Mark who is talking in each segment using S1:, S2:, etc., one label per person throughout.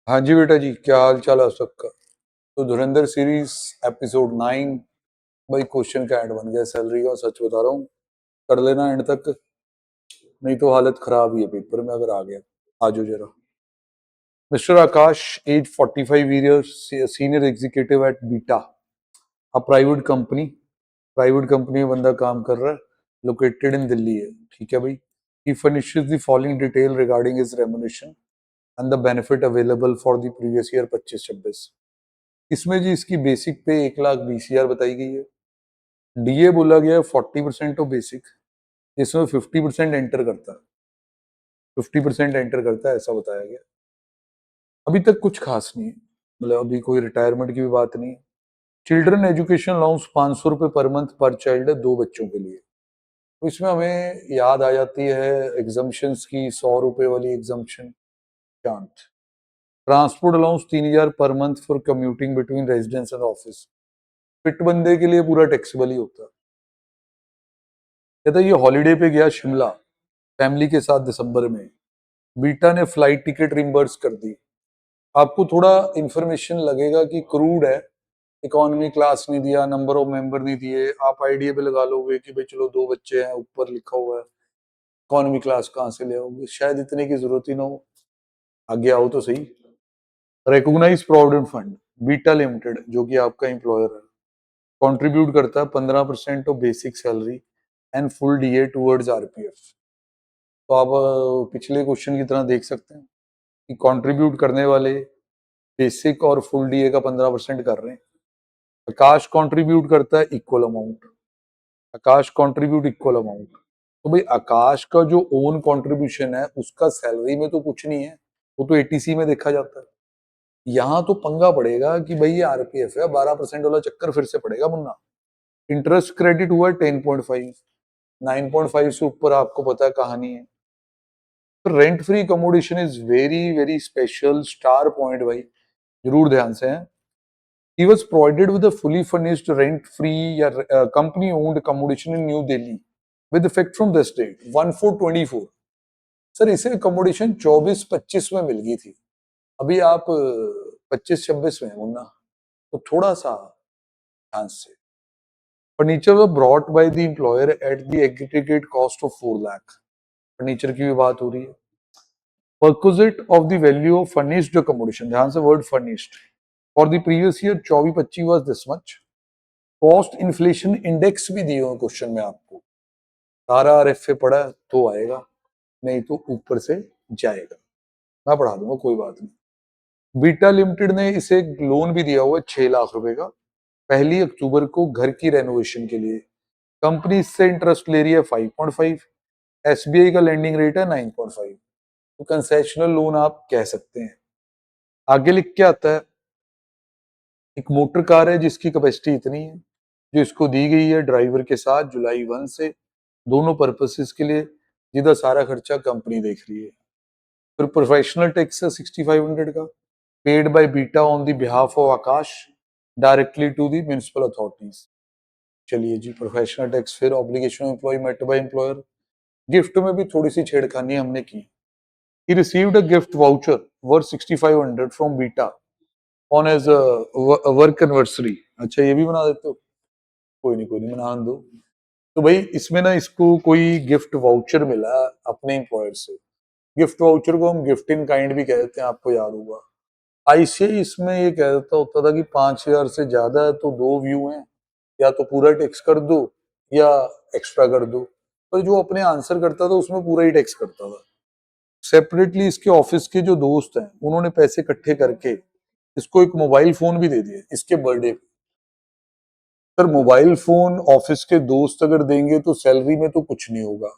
S1: हाँ जी बेटा जी, क्या हाल चाल है आप सबका। तो धुरंधर सीरीज एपिसोड 9 भाई क्वेश्चन का एंड बन गया सैलरी का, सच बता रहा हूँ। कर लेना एंड तक, नहीं तो हालत खराब ही है पेपर में अगर आ गया। आजो जरा। Mister Akash, age 45 years, senior executive at Beta, a private company में बंदा काम कर रहा है। लोकेटेड इन दिल्ली है, ठीक है भाई। He furnishes the following detail regarding his remuneration and the benefit available for the previous year 25-26। इसमें जी इसकी बेसिक पे 1,20,000 बताई गई है। डीए बोला गया है 40% ऑफ बेसिक, इसमें 50% एंटर करता है। 50% एंटर करता है ऐसा बताया गया। अभी तक कुछ खास नहीं है, मतलब अभी कोई रिटायरमेंट की भी बात नहीं है। चिल्ड्रन एजुकेशन अलाउंस 500 रुपये पर मंथ पर चाइल्ड है, 2 बच्चों के लिए। तो इसमें हमें याद आ जाती है एग्जम्पन्स की, 100 रुपये वाली एग्जम्पन। Chant transport allowance 3,000 per month for commuting between residence and office. Fit बंदे के लिए पूरा टैक्सेबल ही होता है। कहता ये हॉलीडे पे गया शिमला फैमिली के साथ दिसंबर में, बीटा ने फ्लाइट टिकट रिम्बर्स कर दी। आपको थोड़ा इंफॉर्मेशन लगेगा कि क्रूड है, इकोनॉमी क्लास नहीं दिया, नंबर ऑफ मेंबर नहीं दिए। आप आइडिया पे लगा लोगे कि भाई चलो 2 बच्चे हैं, ऊपर लिखा हुआ है, इकोनॉमी क्लास कहाँ से ले आओगे, शायद इतने की जरूरत ही ना हो। आगे आओ तो सही। Recognised provident fund, Beta limited जो कि आपका एम्प्लॉयर है, कंट्रीब्यूट करता है 15% of basic salary and full DA towards RPF. तो आप पिछले क्वेश्चन की तरह देख सकते हैं कि कंट्रीब्यूट करने वाले बेसिक और फुल डीए का 15% कर रहे हैं। आकाश कंट्रीब्यूट करता है इक्वल अमाउंट। आकाश कंट्रीब्यूट इक्वल अमाउंट। तो भाई आकाश का जो ओन कंट्रीब्यूशन है उसका सैलरी में तो कुछ नहीं है, वो तो एटीसी में देखा जाता है। यहाँ तो पंगा पड़ेगा कि भाई ये आरपीएफ है, 12% वाला चक्कर फिर से पड़ेगा मुन्ना। इंटरेस्ट क्रेडिट हुआ 10.5, 9.5 से ऊपर आपको पता है कहानी है। Rent free accommodation is very very special star point भाई, जरूर ध्यान से है। He was provided with a fully furnished rent-free या company-owned accommodation in New Delhi with effect from this date 1/4/24। Sir इसे accommodation 24-25 में मिल गई थी, अभी आप 25-26 में हो ना, तो थोड़ा सा ध्यान से। Furniture was brought by the employer at the aggregate cost of 4 lakh. Furniture की भी बात हो रही है। Perquisite of the value of furnished accommodation, ध्यान से word furnished, for the previous year 24-25 was this much। Cost inflation index भी दिए हुए क्वेश्चन में आपको। सारा आरएफए पढ़ा तो आएगा, नहीं तो ऊपर से जाएगा। मैं पढ़ा दूंगा, कोई बात नहीं। बीटा लिमिटेड ने इसे एक लोन भी दिया हुआ है 6 लाख रुपए का, 1 अक्टूबर को घर की रेनोवेशन के लिए। कंपनी इससे इंटरेस्ट ले रही है 5.5, एसबीआई का लेंडिंग रेट है 9.5। तो कंसेशनल लोन आप कह सकते हैं। आगे लिख के आता है एक मोटर कार है जिसकी कैपेसिटी इतनी है, जो इसको दी गई है ड्राइवर के साथ जुलाई 1 से, दोनों पर्पसेस के लिए, जिधर सारा खर्चा कंपनी देख रही है। फिर प्रोफेशनल टैक्स है 6500 का, paid by Beta on the behalf of Akash directly to the municipal authorities. चलिए जी, प्रोफेशनल टैक्स, फिर obligation of employee met by employer. Gift में भी थोड़ी सी छेड़खानी हमने की। He received a gift voucher worth 6500 from Beta on his work anniversary. अच्छा ये भी बना देते हो, कोई नहीं कोई नहीं, बना दो। तो भाई इसमें ना इसको कोई गिफ्ट वाउचर मिला अपने एम्प्लॉयर से। गिफ्ट वाउचर को हम गिफ्ट इन काइंड भी कहते हैं, आपको याद होगा। आईसीआई इसमें ये कहता होता था कि 5,000 से ज्यादा है तो 2 व्यू हैं, या तो पूरा टैक्स कर दो या एक्स्ट्रा कर दो। पर जो अपने आंसर करता था उसमें पूरा ही टैक्स करता था। सेपरेटली इसके ऑफिस के जो दोस्त हैं उन्होंने पैसे इकट्ठे करके इसको एक मोबाइल फोन भी दे दिए इसके बर्थडे पे। सर मोबाइल फोन ऑफिस के दोस्त अगर देंगे तो सैलरी में तो कुछ नहीं होगा।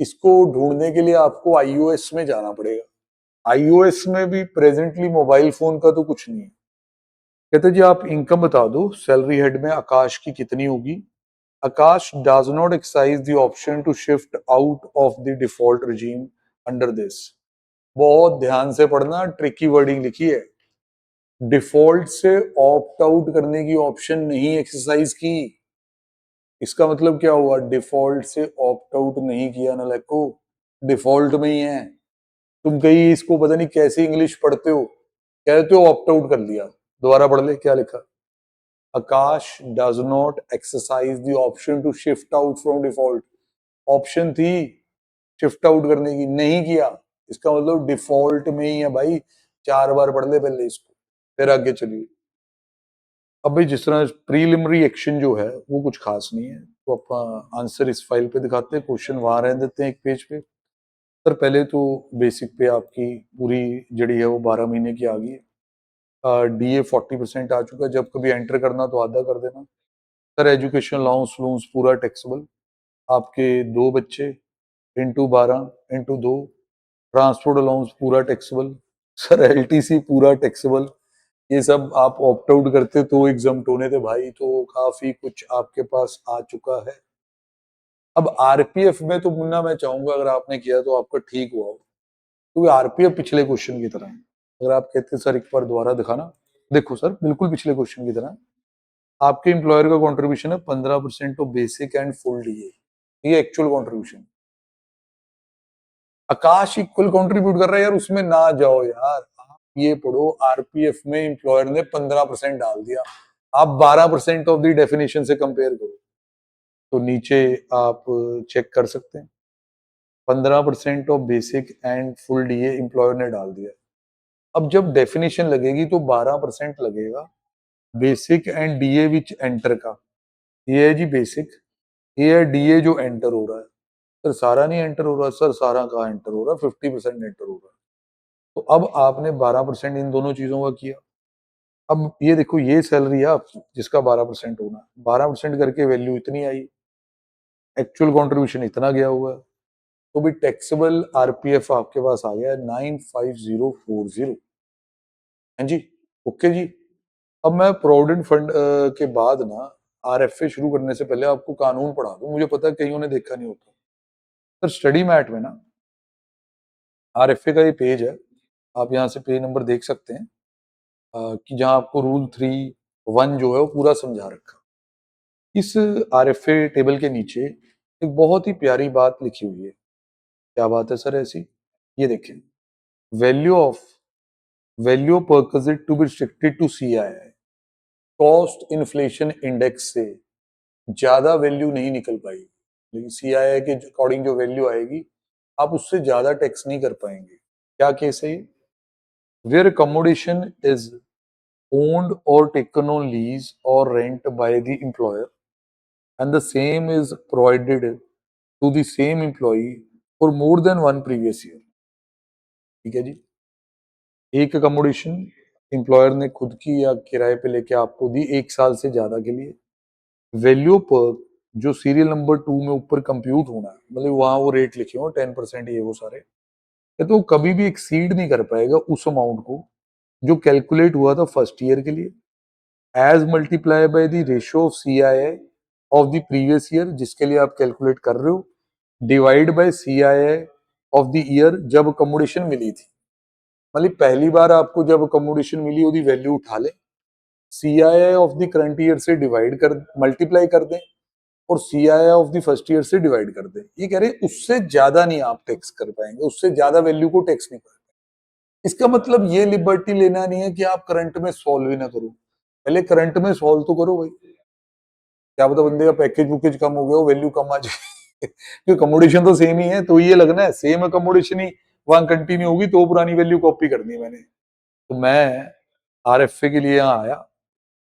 S1: इसको ढूंढने के लिए आपको आईओएस में जाना पड़ेगा। आईओएस में भी प्रेजेंटली मोबाइल फोन का तो कुछ नहीं है। कहते जी आप इनकम बता दो, सैलरी हेड में आकाश की कितनी होगी। Akash does not exercise the option to shift out of the default regime under this. बहुत ध्यान से पढ़ना, ट्रिकी वर्डिंग लिखी है। डिफॉल्ट से ऑप्ट आउट करने की ऑप्शन नहीं एक्सरसाइज की। इसका मतलब क्या हुआ, डिफॉल्ट से ऑप्ट आउट नहीं किया ना को, डिफॉल्ट में ही है। तुम कहीं इसको पता नहीं कैसे इंग्लिश पढ़ते हो, कहते हो ऑप्ट आउट कर लिया, दोबारा पढ़ ले क्या लिखा। Akash does not exercise the option to shift out from default. Option थी शिफ्ट आउट करने की, नहीं किया, इसका मतलब डिफॉल्ट में ही है भाई। 4 बार पढ़ ले पहले इसको, फिर आगे चलिए। अब भाई जिस तरह प्रीलिमिनरी एक्शन जो है वो कुछ खास नहीं है, तो अपना आंसर इस फाइल पे दिखाते हैं, क्वेश्चन वहां रहने देते हैं एक पेज पे। सर पहले तो बेसिक पे आपकी पूरी जड़ी है वो 12 महीने की आ गई है। डीए 40% आ चुका है, जब कभी एंटर करना तो आधा कर देना। सर एजुकेशन अलाउंस लूंस पूरा टैक्सेबल, आपके 2 बच्चे इंटू 12 इंटू 2, ट्रांसपोर्ट अलाउंस पूरा टैक्सेबल। सर एलटीसी पूरा टैक्सेबल। ये सब आप ऑप्ट आउट करते तो एग्जाम्प्ट होने थे भाई, तो काफी कुछ आपके पास आ चुका है। अब आरपीएफ में तो मुन्ना मैं चाहूंगा अगर आपने किया तो आपका ठीक हुआ हो, क्योंकि आरपीएफ पिछले क्वेश्चन की तरह है। अगर आप कहते सर एक बार दोबारा दिखाना, देखो सर बिल्कुल पिछले क्वेश्चन की तरह आपके एम्प्लॉयर का कंट्रीब्यूशन है 15% of basic and full DA, ये एक्चुअल कंट्रीब्यूशन। आकाश इक्वल कंट्रीब्यूट कर रहा है यार, उसमें ना जाओ यार, आप ये पढ़ो आरपीएफ में एम्प्लॉयर ने 15% डाल दिया, आप 12% ऑफ द डेफिनेशन से कंपेयर करो, तो नीचे आप चेक कर सकते हैं 15% of basic and full DA employer ने डाल दिया। अब जब डेफिनेशन लगेगी तो 12% लगेगा basic and DA which enter का। ये है जी बेसिक, ये है डीए जो एंटर हो रहा है। सर सारा नहीं एंटर हो रहा, सर सारा कहाँ एंटर हो रहा है, 50% एंटर हो रहा है। तो अब आपने 12% इन दोनों चीजों का किया। अब ये देखो ये सैलरी है आप जिसका 12% होना है, 12% करके वैल्यू इतनी आई, एक्चुअल कंट्रीब्यूशन इतना गया हुआ है, तो भी टैक्सेबल आरपीएफ आपके पास आ गया है 95040। हाँ जी, ओके जी। अब मैं प्रोविडेंट फंड के बाद ना आरएफए शुरू करने से पहले आपको कानून पढ़ा दूं, मुझे पता है कईयों ने देखा नहीं होता। सर स्टडी मैट में ना आरएफए का ये पेज है, आप यहाँ से पेज नंबर देख सकते हैं कि जहाँ आपको रूल 3(1) जो है वो पूरा समझा रखा। इस आरएफए टेबल के नीचे एक बहुत ही प्यारी बात लिखी हुई है। क्या बात है सर ऐसी? ये देखें, value of value perquisite to be restricted to CII, cost inflation index से ज्यादा वैल्यू नहीं निकल पाएगी, लेकिन सीआईआई के अकॉर्डिंग जो वैल्यू आएगी आप उससे ज्यादा टैक्स नहीं कर पाएंगे। क्या केस है ये? Where accommodation is owned or taken on lease or rent by the employer and the same is provided to the same employee for more than one previous year। ठीक है जी, एक अकोमोडेशन एम्प्लॉयर ने खुद की या किराए पे लेके आपको दी 1 साल से ज्यादा के लिए, वैल्यू पर जो सीरियल नंबर 2 में ऊपर कंप्यूट होना है, मतलब वहां वो रेट लिखे हो 10% ये वो सारे, तो कभी भी एक्सीड नहीं कर पाएगा उस अमाउंट को जो कैलकुलेट हुआ था फर्स्ट ईयर के लिए, as multiply by the ratio of CII of the previous year जिसके लिए आप कैलकुलेट कर रहे हो, divide by CII of the year जब अकोमोडेशन मिली थी। मतलब पहली बार आपको जब अकोमोडेशन मिली उसकी वैल्यू उठा ले, CII of the current year से डिवाइड कर मल्टीप्लाई कर दें और CII of the first year से डिवाइड कर दें। ये कह रहे उससे ज्यादा नहीं आप टैक्स कर पाएंगे, उससे ज्यादा वैल्यू को टैक्स नहीं कर पाएंगे। इसका मतलब ये लिबर्टी लेना नहीं है कि आप करंट में सॉल्व ही ना करो, पहले करंट में सॉल्व तो करो भाई। क्या पता बंदे का पैकेज वुकेज कम हो गया हो, वैल्यू कम आ जाए क्योंकि अकोमोडेशन तो सेम ही है, तो ये लगना है सेम अकोमोडेशन ही वहां कंटिन्यू होगी तो पुरानी वैल्यू कॉपी करनी है मैंने। तो मैं आरएफए के लिए यहाँ आया,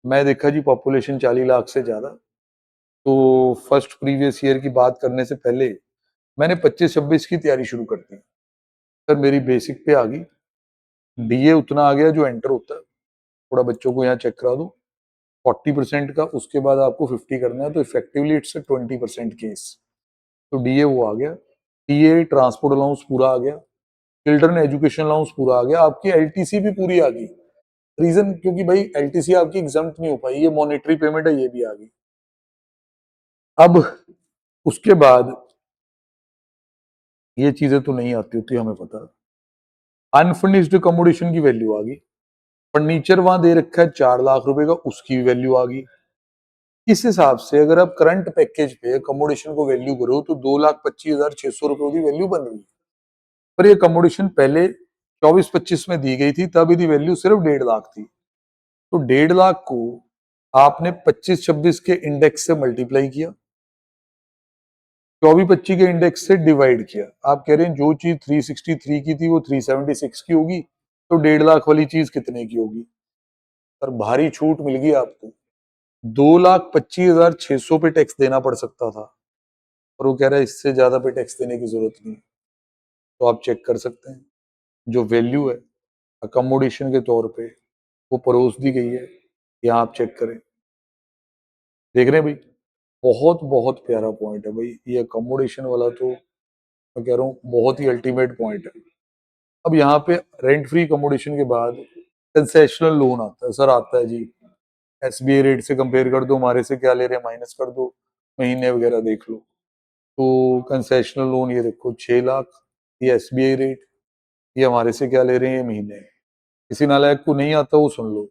S1: मैं देखा जी पॉपुलेशन 40 लाख से ज्यादा, तो फर्स्ट प्रीवियस ईयर की बात करने से पहले मैंने 25-26 की तैयारी शुरू कर दी। सर मेरी बेसिक पे आ गई, डीए उतना आ गया जो एंटर होता है, थोड़ा बच्चों को यहाँ चेक करा दो 40% का, उसके बाद आपको 50 करना है, तो इफेक्टिवली इट्स 20% केस। तो डीए वो आ गया, टीए ट्रांसपोर्ट अलाउंस पूरा आ गया, चिल्ड्रन एजुकेशन अलाउंस पूरा आ गया, आपकी एलटीसी भी पूरी आ गई। रीजन क्योंकि भाई एलटीसी आपकी एग्जम्प्ट नहीं हो पाई, ये मॉनेटरी पेमेंट है, ये भी आ गई। अब उसके बाद ये चीजें तो नहीं आती होती हमें पता, अनफर्निश्ड अकोमोडेशन की वैल्यू आ गई, फर्नीचर वहां दे रखा है 4 लाख रुपए का, उसकी भी वैल्यू आ गई। इस हिसाब से अगर आप करंट पैकेज पे अकोमोडेशन को वैल्यू करो तो 2,25,600 रुपए की वैल्यू बन रही है। पर ये अकोमोडेशन पहले 24-25 में दी गई थी, तब यदि वैल्यू सिर्फ 1.5 लाख थी, तो 1.5 लाख को आपने 25-26 के इंडेक्स से मल्टीप्लाई किया, 24-25 के इंडेक्स से डिवाइड किया। आप कह रहे हैं जो चीज 363 की थी वो 376 की होगी, तो 1.5 लाख वाली चीज कितने की होगी? पर भारी छूट मिल गई आपको, 2,25,600 पे टैक्स देना पड़ सकता था, और वो कह रहा है इससे ज्यादा पे टैक्स देने की जरूरत नहीं। तो आप चेक कर सकते हैं, जो वैल्यू है अकोमोडेशन के तौर पे वो परोस दी गई है, यहाँ आप चेक करें, देख रहे हैं भाई, बहुत बहुत प्यारा पॉइंट है भाई ये अकोमोडेशन वाला, तो मैं कह रहा हूँ बहुत ही अल्टीमेट पॉइंट है। अब यहाँ पे रेंट फ्री अकोमोडेशन के बाद कंसेशनल लोन आता है, सर आता है जी, एसबीआई रेट से कंपेयर कर दो, हमारे से क्या ले रहे हैं माइनस कर दो, महीने वगैरह देख लो। तो कंसेशनल लोन ये देखो 6 लाख, ये एसबीआई रेट, ये हमारे से क्या ले रहे हैं ये महीने। किसी नालायक को नहीं आता वो सुन लो,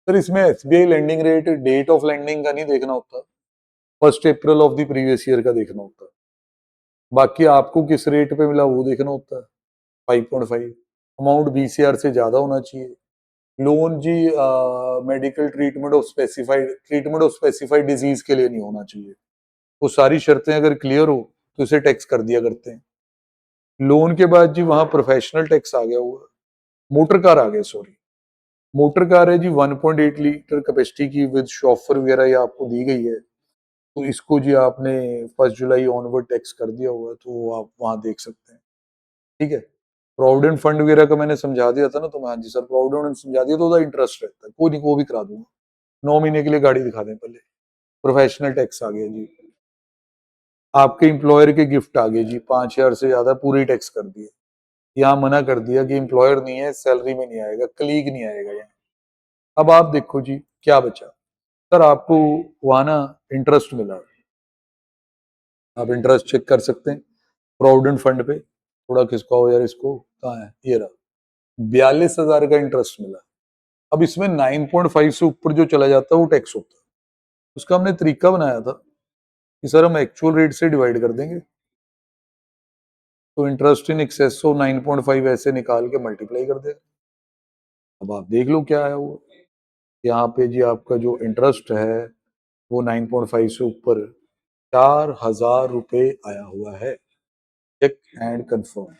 S1: सर इसमें SBI lending rate date of lending का नहीं देखना होता, 1 April of the previous year का देखना होता है। बाकी आपको किस रेट पे मिला वो देखना होता है, 5.5। अमाउंट बीसीआर से ज्यादा होना चाहिए। लोन जी medical treatment of specified disease के लिए नहीं होना चाहिए। वो सारी शर्तें अगर क्लियर हो तो इसे टैक्स कर दिया करते हैं। लोन के बाद जी वहां प्रोफेशनल टैक्स आ गया हुआ, मोटर कार आ गया, सॉरी मोटर कार है जी 1.8 लीटर कैपेसिटी की विद शॉफर वगैरह ये आपको दी गई है, तो इसको जी आपने 1 जुलाई ऑनवर्ड टैक्स कर दिया हुआ है, तो आप वहां देख सकते हैं। ठीक है, प्रोविडेंट फंड वगैरह का मैंने समझा दिया था ना, तो हाँ जी सर प्रोविडेंट समझा दिया, तो इंटरेस्ट रहता है, कोई नहीं वो भी करा दूंगा, 9 महीने के लिए गाड़ी दिखा दें पहले। प्रोफेशनल टैक्स आ गया जी, आपके एम्प्लॉयर के गिफ्ट आ गए जी, 5,000 से ज्यादा पूरी टैक्स कर दिए। यहाँ मना कर दिया कि एम्प्लॉयर नहीं है, सैलरी में नहीं आएगा, कलीग नहीं आएगा यहाँ। अब आप देखो जी क्या बचा, सर आपको वहां ना इंटरेस्ट मिला, आप इंटरेस्ट चेक कर सकते हैं प्रोविडेंट फंड पे, थोड़ा खिसका हो यार इसको, कहाँ है ये रहा, 42,000 का इंटरेस्ट मिला। अब इसमें 9.5 से ऊपर जो चला जाता है वो टैक्स होता है। उसका हमने तरीका बनाया था कि सर हम एक्चुअल रेट से डिवाइड कर देंगे, तो इंटरेस्ट इन एक्सेस ऑफ 9.5 ऐसे निकाल के मल्टीप्लाई कर देगा। अब आप देख लो क्या है वो, यहाँ पे जी आपका जो इंटरेस्ट है वो 9.5 से ऊपर 4,000 रुपये आया हुआ है, चेक एंड कंफर्म,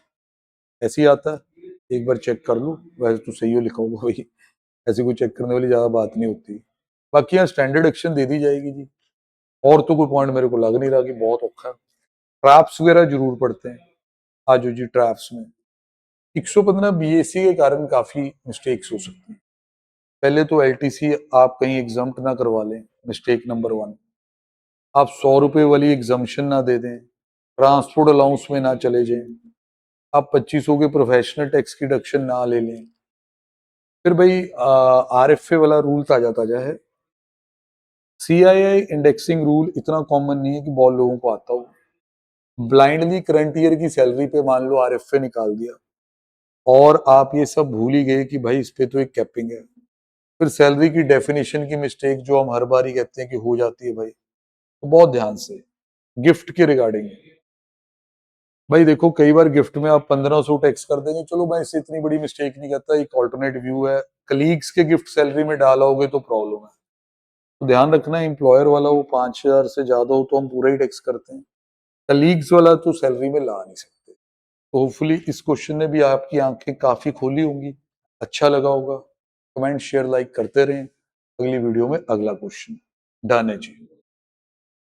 S1: ऐसे ही आता है। एक बार चेक कर लो, वैसे तो सही हो लिखा होगा भाई, ऐसी कोई चेक करने वाली ज्यादा बात नहीं होती। बाकी यहाँ स्टैंडर्ड एक्शन दे दी जाएगी जी, और तो कोई पॉइंट मेरे को लग नहीं रहा कि बहुत औखा है। ट्रैप्स वगैरह जरूर पड़ते हैं, आजो जी ट्रैप्स में 115 बीएसी के कारण काफी मिस्टेक्स हो सकती हैं। पहले तो एलटीसी आप कहीं एग्जाम्प्ट ना करवा लें, मिस्टेक नंबर 1। आप 100 रुपए वाली एग्जाम्शन ना दे दें, ट्रांसपोर्ट अलाउंस में ना चले जाएं, आप 2500 के प्रोफेशनल टैक्स की डिडक्शन ना ले लें। फिर भाई आरएफए वाला रूल ताजा ताजा है, सीआईआई इंडेक्सिंग रूल इतना कॉमन नहीं है कि बहुत लोगों को आता हो। ब्लाइंडली करंट ईयर की सैलरी पे मान लो आरएफए निकाल दिया, और आप ये सब भूल ही गए कि भाई इस पे तो एक कैपिंग है। फिर सैलरी की डेफिनेशन की मिस्टेक जो हम हर बार ही कहते हैं कि हो जाती है भाई, तो बहुत ध्यान से गिफ्ट के रिगार्डिंग, भाई देखो कई बार गिफ्ट में आप 1500 टैक्स कर देंगे, चलो मैं इससे इतनी बड़ी मिस्टेक नहीं कहता, एक ऑल्टरनेट व्यू है। कलीग्स के गिफ्ट सैलरी में डाला होगे तो प्रॉब्लम है, तो ध्यान रखना एम्प्लॉयर वाला वो 5,000 से ज्यादा हो तो हम पूरा ही टैक्स करते हैं, कलीग्स वाला तो सैलरी में ला नहीं सकते। तो होपफुली इस क्वेश्चन ने भी आपकी आंखें काफी खोली होंगी, अच्छा लगा होगा। कमेंट शेयर लाइक करते रहें, अगली वीडियो में अगला क्वेश्चन डन है जी।